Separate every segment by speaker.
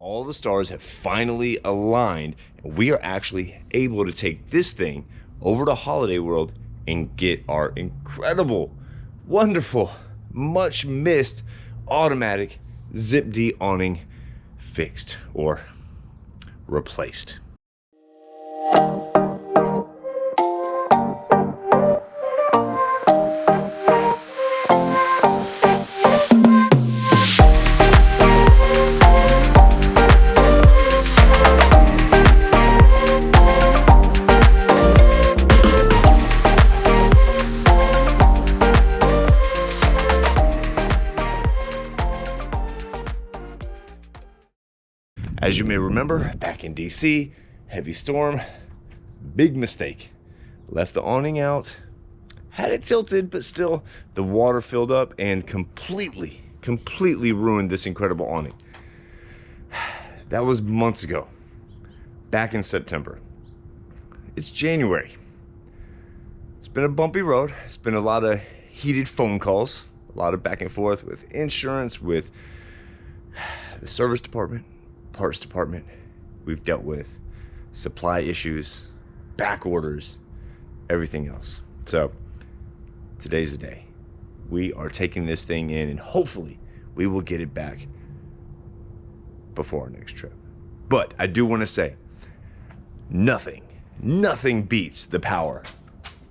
Speaker 1: all the stars have finally aligned, and we are actually able to take this thing over to Holiday World and get our incredible, wonderful, much missed automatic Zip Dee awning fixed or replaced. As you may remember, back in DC, heavy storm, big mistake. Left the awning out, had it tilted, but still the water filled up and completely ruined this incredible awning. That was months ago, back in September. It's January. It's been a bumpy road. It's been a lot of heated phone calls, a lot of back and forth with insurance, with the service department, parts department. We've dealt with supply issues, back orders, everything else. So today's the day. We are taking this thing in, and hopefully we will get it back before our next trip. But I do want to say, nothing beats the power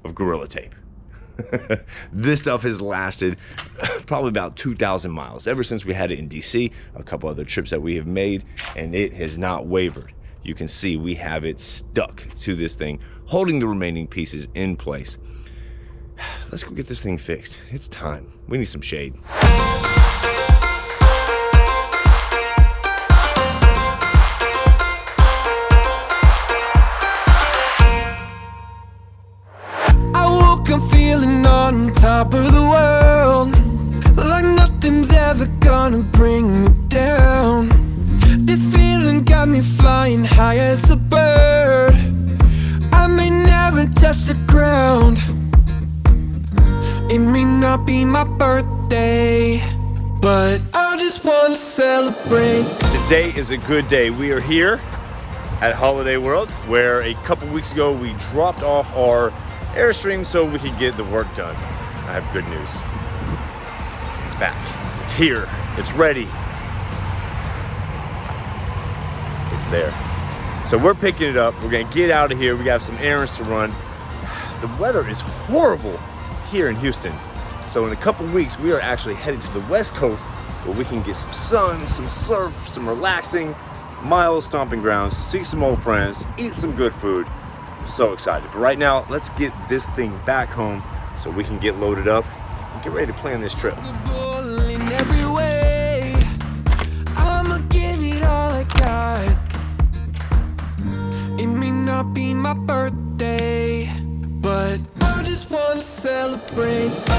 Speaker 1: of Gorilla Tape. This stuff has lasted probably about 2,000 miles ever since we had it in DC, a couple other trips that we have made, and it has not wavered. You can see we have it stuck to this thing, holding the remaining pieces in place. Let's go get this thing fixed. It's time. We need some shade.
Speaker 2: I'm feeling on top of the world, like nothing's ever gonna bring me down. This feeling got me flying high as a bird. I may never touch the ground. It may not be my birthday, but I just want to celebrate.
Speaker 1: Today is a good day. We are here at Holiday World, where a couple weeks ago we dropped off our Airstream so we could get the work done. I have good news. It's back. It's here. It's ready. It's there. So we're picking it up. We're gonna get out of here. We got some errands to run. The weather is horrible here in Houston. So in a couple weeks, we are actually headed to the West Coast where we can get some sun, some surf, some relaxing, mild stomping grounds, see some old friends, eat some good food. So excited. But right now, let's get this thing back home so we can get loaded up and get ready to plan this trip.
Speaker 2: In every way, I'ma give it all I got. It may not be my birthday, but I just want to celebrate. I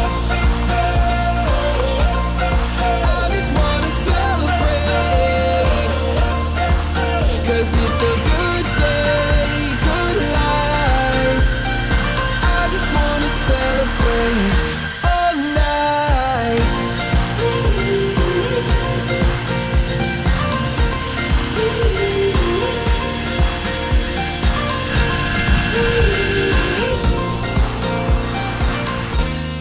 Speaker 2: just want to celebrate, 'cause it's a good day, good life. I just want to celebrate all night.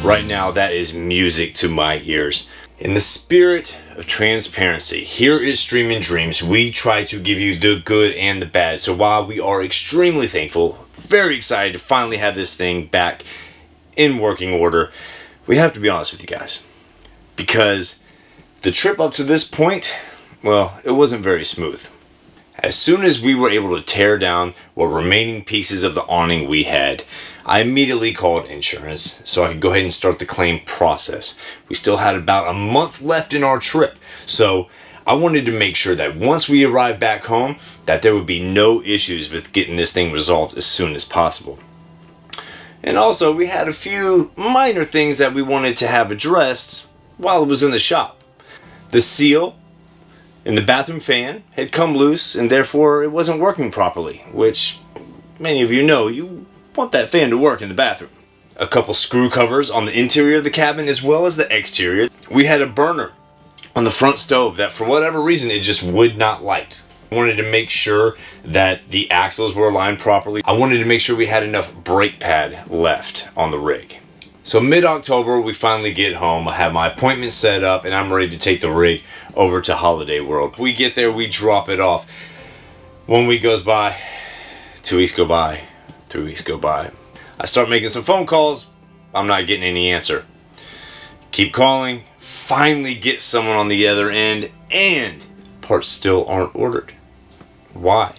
Speaker 1: Right now, that is music to my ears. In the spirit of transparency, here is Streamin Dreams. We try to give you the good and the bad. So while we are extremely thankful, very excited to finally have this thing back in working order, we have to be honest with you guys. Because the trip up to this point, well, it wasn't very smooth. As soon as we were able to tear down what remaining pieces of the awning we had, I immediately called insurance so I could go ahead and start the claim process. We still had about a month left in our trip, so I wanted to make sure that once we arrived back home, that there would be no issues with getting this thing resolved as soon as possible. And also, we had a few minor things that we wanted to have addressed while it was in the shop. The seal in the bathroom fan had come loose, and therefore it wasn't working properly, which many of you know, you want that fan to work in the bathroom. A couple screw covers on the interior of the cabin as well as the exterior. We had a burner on the front stove that for whatever reason it just would not light. I wanted to make sure that the axles were aligned properly. I wanted to make sure we had enough brake pad left on the rig. So mid-October, we finally get home. I have my appointment set up and I'm ready to take the rig over to Holiday World. We get there, we drop it off. 1 week goes by, 2 weeks go by, 3 weeks go by. I start making some phone calls. I'm not getting any answer. Keep calling, finally get someone on the other end, and parts still aren't ordered. Why?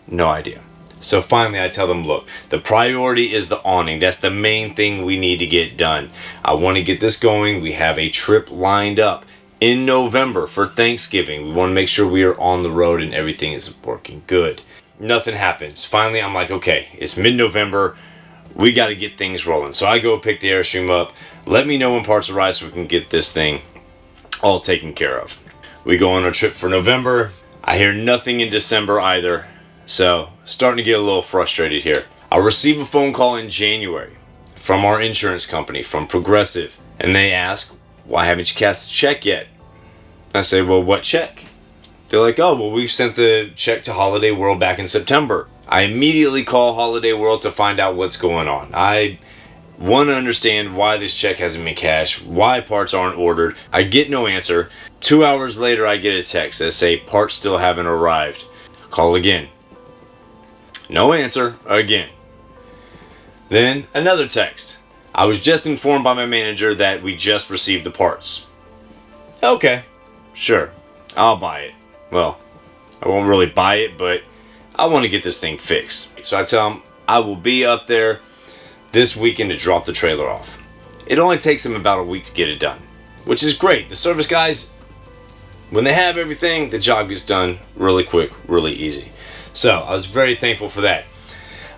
Speaker 1: No idea. So finally I tell them, look, the priority is the awning. That's the main thing we need to get done. I want to get this going. We have a trip lined up in November for Thanksgiving. We want to make sure we are on the road and everything is working good. Nothing happens. Finally, I'm like, okay, it's mid-November. We got to get things rolling. So I go pick the Airstream up. Let me know when parts arrive so we can get this thing all taken care of. We go on a trip for November. I hear nothing in December either. So, starting to get a little frustrated here. I receive a phone call in January from our insurance company, from Progressive, and they ask, why haven't you cast the check yet? I say, well, what check? They're like, oh, well, we've sent the check to Holiday World back in September. I immediately call Holiday World to find out what's going on. I want to understand why this check hasn't been cashed, why parts aren't ordered. I get no answer. 2 hours later, I get a text that say parts still haven't arrived. Call again. No answer again. Then another text. I was just informed by my manager that we just received the parts. Okay, sure, I'll buy it. Well, I won't really buy it, but I want to get this thing fixed. So I tell him I will be up there this weekend to drop the trailer off. It only takes them about a week to get it done, which is great. The service guys, when they have everything, the job gets done really quick, really easy. So I was very thankful for that.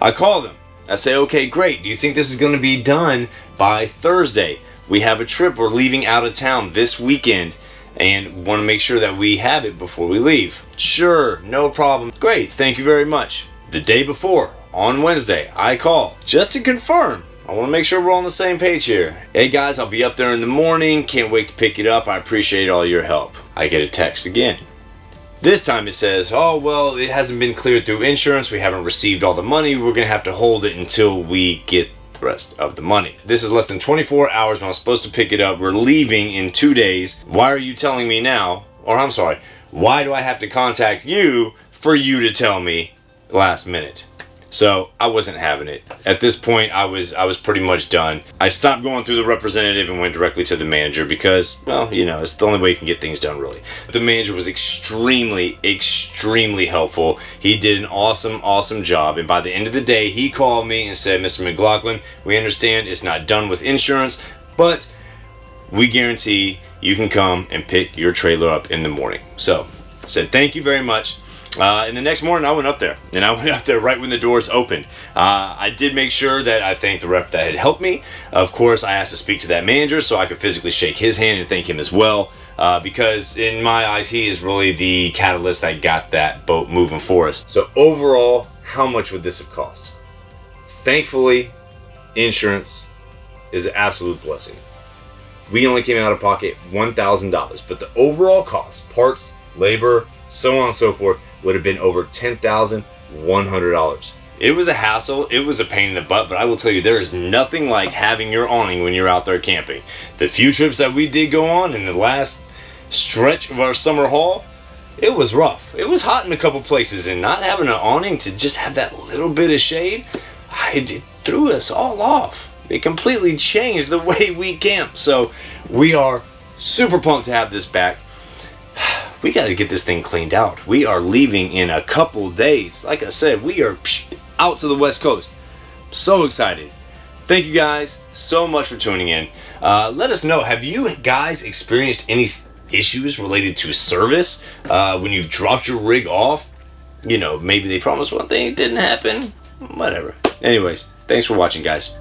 Speaker 1: I call them. I say, okay, great. Do you think this is going to be done by Thursday? We have a trip. We're leaving out of town this weekend and want to make sure that we have it before we leave. Sure, no problem. Great, thank you very much. The day before, on Wednesday, I call just to confirm. I want to make sure we're on the same page here. Hey guys, I'll be up there in the morning. Can't wait to pick it up. I appreciate all your help. I get a text again. This time it says, oh, well, it hasn't been cleared through insurance. We haven't received all the money. We're going to have to hold it until we get the rest of the money. This is less than 24 hours when I'm supposed to pick it up. We're leaving in 2 days. Why are you telling me now? Or I'm sorry, why do I have to contact you for you to tell me last minute? So I wasn't having it. At this point, I was pretty much done. I stopped going through the representative and went directly to the manager because, well, you know, it's the only way you can get things done, really. The manager was extremely helpful. He did an awesome job. And by the end of the day, he called me and said, Mr. McLaughlin, we understand it's not done with insurance, but we guarantee you can come and pick your trailer up in the morning. So I said, thank you very much. And the next morning I went up there, and I went up there right when the doors opened. I did make sure that I thanked the rep that had helped me. Of course, I asked to speak to that manager so I could physically shake his hand and thank him as well, because in my eyes, he is really the catalyst that got that boat moving for us. So overall, how much would this have cost? Thankfully, insurance is an absolute blessing. We only came out of pocket $1,000, but the overall cost, parts, labor, so on and so forth, would have been over $10,100. It was a hassle, it was a pain in the butt, but I will tell you, there is nothing like having your awning when you're out there camping. The few trips that we did go on in the last stretch of our summer haul, it was rough. It was hot in a couple places, and not having an awning to just have that little bit of shade, it threw us all off. It completely changed the way we camp. So we are super pumped to have this back. We got to get this thing cleaned out. We are leaving in a couple days. Like I said, we are out to the West Coast. So excited. Thank you guys so much for tuning in. Let us know, have you guys experienced any issues related to service when you've dropped your rig off? You know, maybe they promised one thing, it didn't happen. Whatever. Anyways, thanks for watching, guys.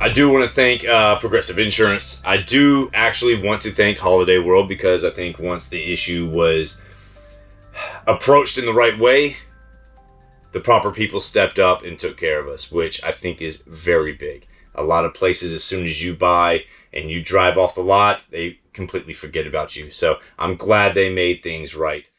Speaker 1: I do want to thank Progressive Insurance. I do actually want to thank Holiday World because I think once the issue was approached in the right way, the proper people stepped up and took care of us, which I think is very big. A lot of places, as soon as you buy and you drive off the lot, they completely forget about you. So I'm glad they made things right.